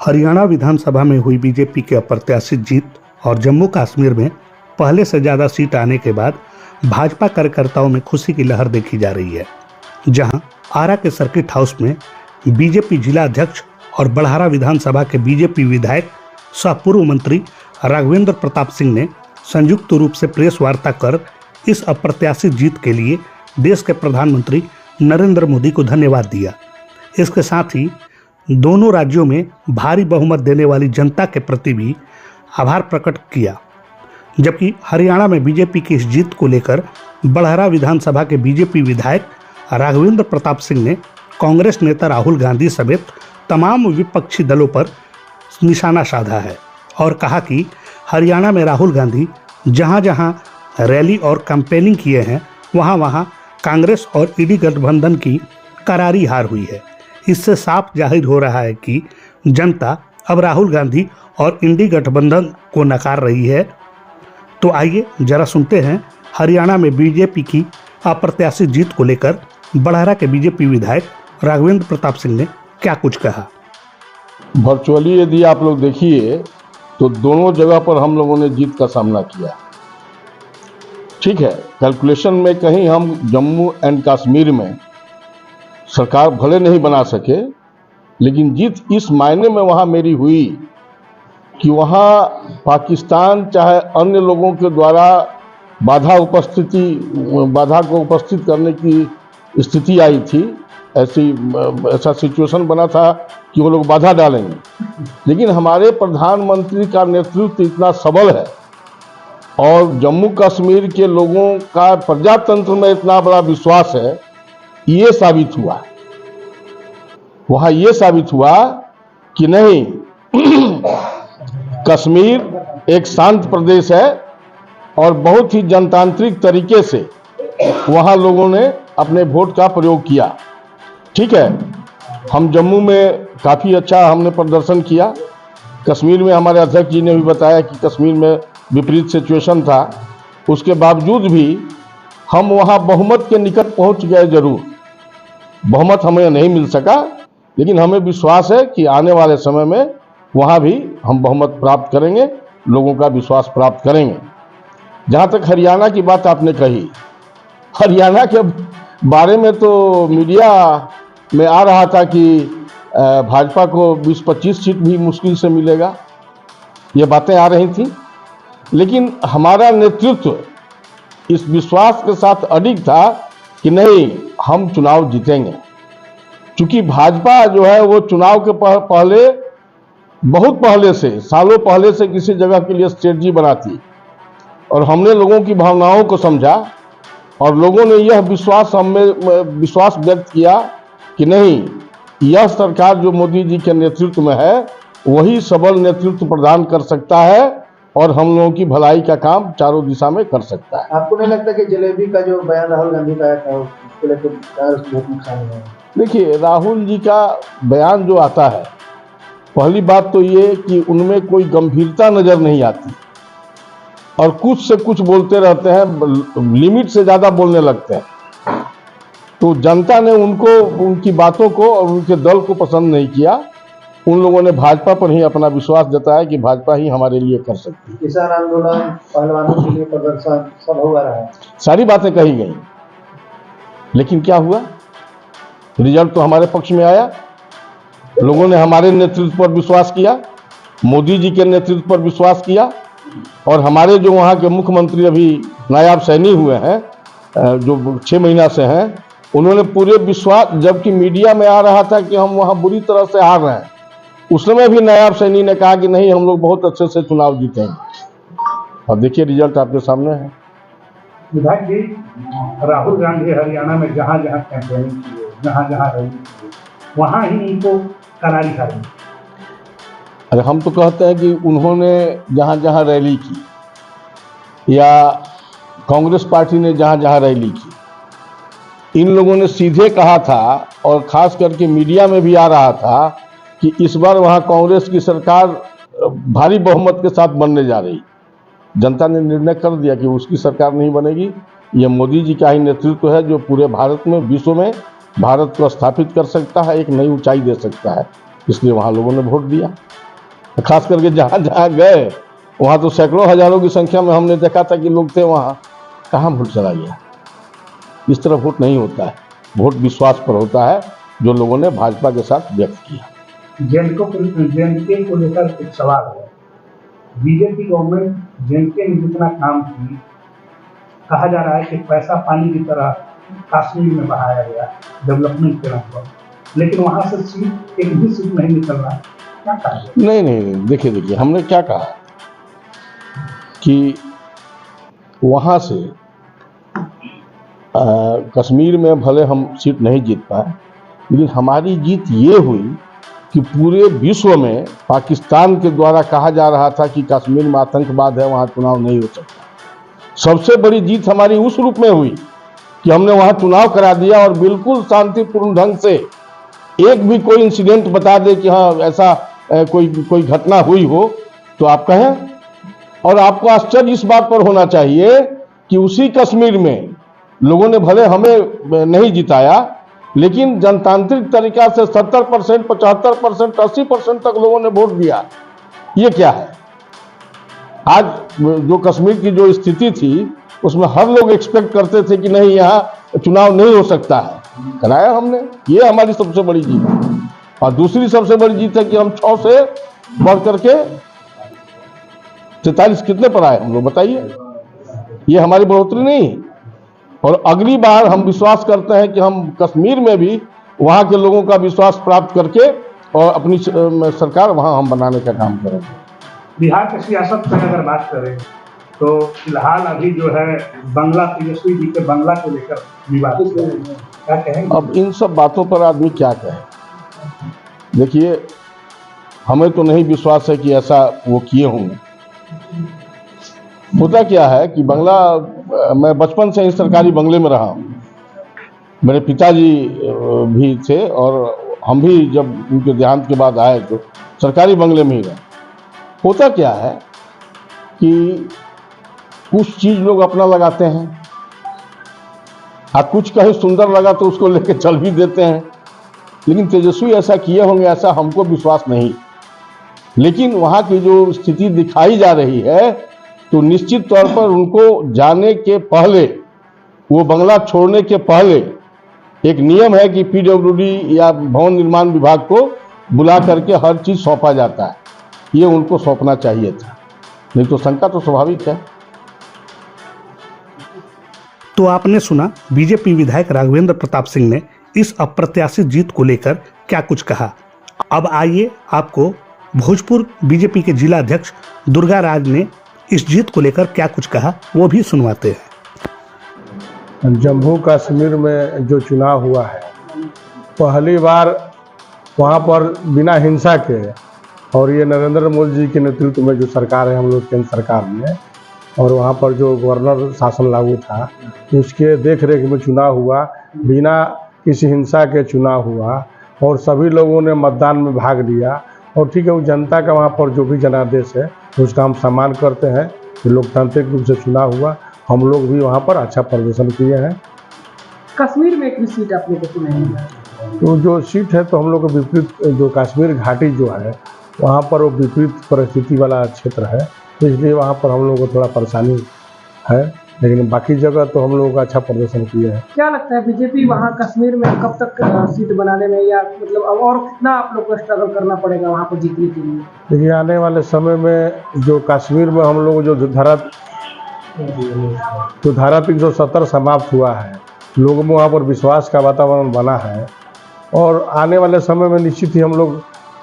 हरियाणा विधानसभा में हुई बीजेपी के अप्रत्याशित जीत और जम्मू कश्मीर में पहले से ज्यादा सीट आने के बाद भाजपा कार्यकर्ताओं में खुशी की लहर देखी जा रही है। जहां आरा के सर्किट हाउस में बीजेपी जिला अध्यक्ष और बड़हरा विधानसभा के बीजेपी विधायक सह पूर्व मंत्री राघवेंद्र प्रताप सिंह ने संयुक्त रूप से प्रेस वार्ता कर इस अप्रत्याशित जीत के लिए देश के प्रधानमंत्री नरेंद्र मोदी को धन्यवाद दिया। इसके साथ ही दोनों राज्यों में भारी बहुमत देने वाली जनता के प्रति भी आभार प्रकट किया। जबकि हरियाणा में बीजेपी की इस जीत को लेकर बड़हरा विधानसभा के बीजेपी विधायक राघवेंद्र प्रताप सिंह ने कांग्रेस नेता राहुल गांधी समेत तमाम विपक्षी दलों पर निशाना साधा है और कहा कि हरियाणा में राहुल गांधी जहां जहां रैली और कैंपेनिंग किए हैं वहां कांग्रेस और ईडी गठबंधन की करारी हार हुई है। इससे साफ जाहिर हो रहा है कि जनता अब राहुल गांधी और इंडी गठबंधन को नकार रही है। तो आइए जरा सुनते हैं हरियाणा में बीजेपी की अप्रत्याशित जीत को लेकर बड़हरा के बीजेपी विधायक राघवेंद्र प्रताप सिंह ने क्या कुछ कहा। वर्चुअली यदि आप लोग देखिए तो दोनों जगह पर हम लोगों ने जीत का सामना किया। ठीक है, कैलकुलेशन में कहीं हम जम्मू एंड कश्मीर में सरकार भले नहीं बना सके, लेकिन जीत इस मायने में वहाँ मेरी हुई कि वहाँ पाकिस्तान चाहे अन्य लोगों के द्वारा बाधा को उपस्थित करने की स्थिति आई थी। ऐसा सिचुएशन बना था कि वो लोग बाधा डालेंगे, लेकिन हमारे प्रधानमंत्री का नेतृत्व इतना सबल है और जम्मू कश्मीर के लोगों का प्रजातंत्र में इतना बड़ा विश्वास है। ये साबित हुआ वहाँ, ये साबित हुआ कि नहीं कश्मीर एक शांत प्रदेश है और बहुत ही जनतांत्रिक तरीके से वहाँ लोगों ने अपने वोट का प्रयोग किया। ठीक है, हम जम्मू में काफ़ी अच्छा हमने प्रदर्शन किया। कश्मीर में हमारे अध्यक्ष जी ने भी बताया कि कश्मीर में विपरीत सिचुएशन था, उसके बावजूद भी हम वहाँ बहुमत के निकट पहुँच गए। जरूर बहुमत हमें नहीं मिल सका, लेकिन हमें विश्वास है कि आने वाले समय में वहाँ भी हम बहुमत प्राप्त करेंगे, लोगों का विश्वास प्राप्त करेंगे। जहाँ तक हरियाणा की बात आपने कही, हरियाणा के बारे में तो मीडिया में आ रहा था कि भाजपा को 20-25 सीट भी मुश्किल से मिलेगा, ये बातें आ रही थी। लेकिन हमारा नेतृत्व इस विश्वास के साथ अडिग था कि नहीं, हम चुनाव जीतेंगे। क्योंकि भाजपा जो है वो चुनाव के पहले, बहुत पहले से, सालों पहले से किसी जगह के लिए स्ट्रेटजी बनाती और हमने लोगों की भावनाओं को समझा और लोगों ने यह विश्वास व्यक्त किया कि नहीं, यह सरकार जो मोदी जी के नेतृत्व में है वही सबल नेतृत्व प्रदान कर सकता है और हम लोगों की भलाई का काम चारों दिशा में कर सकता है। आपको नहीं लगता कि जलेबी का जो बयान राहुल गांधी का आया था उसके लिए बहुत नुकसान हुआ? देखिए, राहुल जी का बयान जो आता है, पहली बात तो ये कि उनमें कोई गंभीरता नजर नहीं आती और कुछ से कुछ बोलते रहते हैं, लिमिट से ज़्यादा बोलने लगते हैं। तो जनता ने उनकी बातों को और उनके दल को पसंद नहीं किया। उन लोगों ने भाजपा पर ही अपना विश्वास जताया कि भाजपा ही हमारे लिए कर सकती है। किसान आंदोलन, पहलवानों के लिए प्रदर्शन सब हो रहा है, सारी बातें कही गई, लेकिन क्या हुआ? रिजल्ट तो हमारे पक्ष में आया। लोगों ने हमारे नेतृत्व पर विश्वास किया, मोदी जी के नेतृत्व पर विश्वास किया और हमारे जो वहाँ के मुख्यमंत्री अभी नायाब सैनी हुए हैं, जो 6 महीना से हैं, उन्होंने पूरे विश्वास, जबकि मीडिया में आ रहा था कि हम वहाँ बुरी तरह से हार रहे हैं, उस समय भी नायाब सैनी ने कहा कि नहीं, हम लोग बहुत अच्छे से चुनाव जीतेंगे। अब देखिए रिजल्ट आपके सामने है। विधायक जी, राहुल गांधी हरियाणा में जहाँ जहाँ कैंपेनिंग की है, जहाँ जहाँ रैली की है, वहाँ ही इनको करारी हारी। अरे हम तो कहते हैं कि उन्होंने जहाँ जहाँ रैली की या कांग्रेस पार्टी ने जहाँ जहाँ रैली की, इन लोगों ने सीधे कहा था और खास करके मीडिया में भी आ रहा था कि इस बार वहाँ कांग्रेस की सरकार भारी बहुमत के साथ बनने जा रही। जनता ने निर्णय कर दिया कि उसकी सरकार नहीं बनेगी, ये मोदी जी का ही नेतृत्व है जो पूरे भारत में, विश्व में भारत को स्थापित कर सकता है, एक नई ऊंचाई दे सकता है। इसलिए वहाँ लोगों ने वोट दिया। खास करके जहाँ जहाँ गए वहाँ तो सैकड़ों हजारों की संख्या में हमने देखा था कि लोग थे वहाँ। कहाँ वोट चला गया? इस तरह वोट नहीं होता है। वोट विश्वास पर होता है जो लोगों ने भाजपा के साथ व्यक्त किया। जेएनके को लेकर एक सवाल है। बीजेपी गवर्नमेंट जेएनके में जितना काम की, कहा जा रहा है कि पैसा पानी की तरह कश्मीर में बहाया गया डेवलपमेंट के नाम पर, लेकिन वहां से सीट एक भी सीट नहीं निकल रहा है। क्या कहा जाए? नहीं, देखिए हमने क्या कहा कि वहाँ से कश्मीर में भले हम सीट नहीं जीत पाए, लेकिन हमारी जीत ये हुई कि पूरे विश्व में पाकिस्तान के द्वारा कहा जा रहा था कि कश्मीर में आतंकवाद है, वहाँ चुनाव नहीं हो सकता। सबसे बड़ी जीत हमारी उस रूप में हुई कि हमने वहाँ चुनाव करा दिया और बिल्कुल शांतिपूर्ण ढंग से। एक भी कोई इंसिडेंट बता दे कि हाँ ऐसा कोई घटना हुई हो तो आप कहें। और आपको आश्चर्य इस बात पर होना चाहिए कि उसी कश्मीर में लोगों ने भले हमें नहीं जिताया, लेकिन जनतांत्रिक तरीका से 70%, 75%, 80% तक लोगों ने वोट दिया। ये क्या है? आज जो कश्मीर की जो स्थिति थी उसमें हर लोग एक्सपेक्ट करते थे कि नहीं यहाँ चुनाव नहीं हो सकता है, कराया हमने। ये हमारी सबसे बड़ी जीत है। और दूसरी सबसे बड़ी जीत है कि हम 6 से बढ़ करके 43 कितने पर आए हम लोग, बताइए। ये हमारी बढ़ोतरी नहीं। और अगली बार हम विश्वास करते हैं कि हम कश्मीर में भी वहाँ के लोगों का विश्वास प्राप्त करके और अपनी सरकार वहाँ हम बनाने का काम करेंगे। बिहार की सियासत में अगर बात करें तो फिलहाल अभी जो है बंगला, तेजस्वी जी के बंगला को लेकर विवाद क्या कहेंगे? अब इन सब बातों पर आदमी क्या कहे? देखिए, हमें तो नहीं विश्वास है कि ऐसा वो किए होंगे। होता क्या है कि बंगला, मैं बचपन से ही सरकारी बंगले में रहा हूँ। मेरे पिताजी भी थे और हम भी जब उनके देहांत के बाद आए तो सरकारी बंगले में ही रहे। होता क्या है कि कुछ चीज़ लोग अपना लगाते हैं और कुछ कहीं सुंदर लगा तो उसको लेके चल भी देते हैं। लेकिन तेजस्वी ऐसा किए होंगे ऐसा हमको विश्वास नहीं। लेकिन वहाँ की जो स्थिति दिखाई जा रही है तो निश्चित तौर पर उनको जाने के पहले, वो बंगला छोड़ने के पहले एक नियम है कि पीडब्ल्यूडी या भवन निर्माण विभाग को बुला करके हर चीज़ सौंपा जाता है। ये उनको सौंपना चाहिए था, नहीं तो शंका तो स्वाभाविक है। तो आपने सुना बीजेपी विधायक राघवेंद्र प्रताप सिंह ने इस अप्रत्याशित जीत को लेकर क्या कुछ कहा। अब आइए आपको भोजपुर बीजेपी के जिला अध्यक्ष दुर्गा राज ने इस जीत को लेकर क्या कुछ कहा वो भी सुनवाते हैं। जम्मू कश्मीर में जो चुनाव हुआ है, पहली बार वहाँ पर बिना हिंसा के, और ये नरेंद्र मोदी जी के नेतृत्व में जो सरकार है हम लोग केंद्र सरकार में, और वहाँ पर जो गवर्नर शासन लागू था उसके देख रेख में चुनाव हुआ, बिना किसी हिंसा के चुनाव हुआ और सभी लोगों ने मतदान में भाग लिया। और ठीक है, वो जनता का वहाँ पर जो भी जनादेश है उसका हम सम्मान करते हैं कि लोकतांत्रिक रूप से चुनाव हुआ। हम लोग भी वहाँ पर अच्छा प्रदर्शन किए हैं। कश्मीर में एक भी सीट अपने को नहीं मिला, तो जो सीट है तो हम लोग को विपरीत, जो कश्मीर घाटी जो है वहाँ पर वो विपरीत परिस्थिति वाला क्षेत्र है, तो इसलिए वहाँ पर हम लोग को थोड़ा परेशानी है। लेकिन बाकी जगह तो हम लोग का अच्छा प्रदर्शन किए हैं। क्या लगता है बीजेपी वहाँ कश्मीर में कब तक सीट बनाने में, या मतलब अब और कितना आप लोग को स्ट्रगल करना पड़ेगा वहाँ पर जीतने के लिए? देखिए, आने वाले समय में जो कश्मीर में हम लोग जो धारा 370 समाप्त हुआ है, लोगों में वहाँ पर विश्वास का वातावरण बना है और आने वाले समय में निश्चित ही हम लोग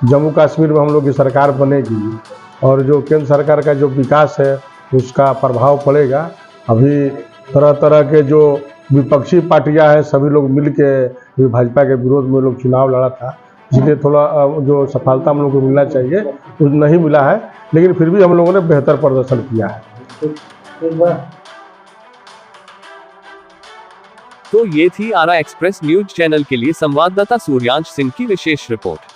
जम्मू कश्मीर में हम लोग की सरकार बनेगी और जो केंद्र सरकार का जो विकास है उसका प्रभाव पड़ेगा। अभी तरह तरह के जो विपक्षी पार्टियां हैं सभी लोग मिल के भाजपा के विरोध में लोग चुनाव लड़ा था, इसलिए थोड़ा जो सफलता हम लोग को मिलना चाहिए वो नहीं मिला है, लेकिन फिर भी हम लोगों ने बेहतर प्रदर्शन किया है। तो ये थी आरा एक्सप्रेस न्यूज चैनल के लिए संवाददाता सूर्यांश सिंह की विशेष रिपोर्ट।